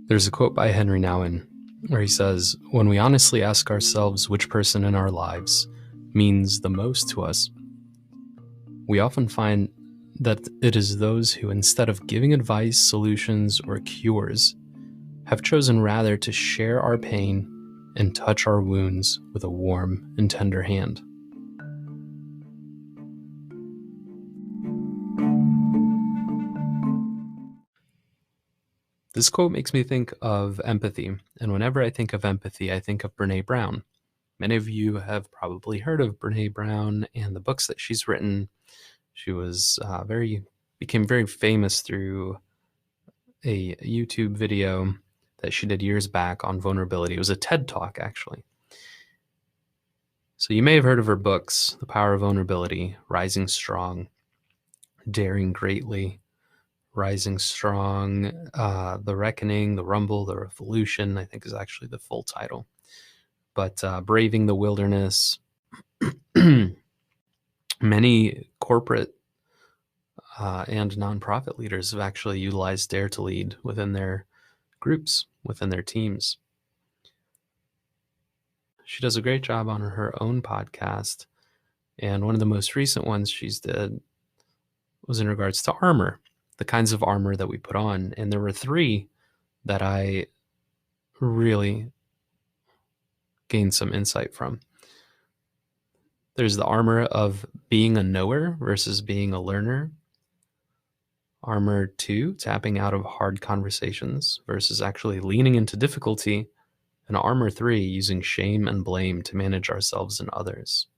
There's a quote by Henry Nouwen where he says, "When we honestly ask ourselves which person in our lives means the most to us, we often find that it is those who, instead of giving advice, solutions, or cures, have chosen rather to share our pain and touch our wounds with a warm and tender hand." This quote makes me think of empathy, and whenever I think of empathy, I think of Brené Brown. Many of you have probably heard of Brené Brown and the books that she's written. She was became very famous through a YouTube video that she did years back on vulnerability. It was a TED Talk, actually. So you may have heard of her books, The Power of Vulnerability, Rising Strong, Daring Greatly, Rising Strong, The Reckoning, The Rumble, The Revolution, I think is actually the full title. But Braving the Wilderness. Many corporate and nonprofit leaders have actually utilized Dare to Lead within their groups, within their teams. She does a great job on her own podcast, and one of the most recent ones she's did was in regards to armor, the kinds of armor that we put on. And there were three that I really gained some insight from. There's the armor of being a knower versus being a learner. Armor 2, tapping out of hard conversations versus actually leaning into difficulty. And armor 3, using shame and blame to manage ourselves and others.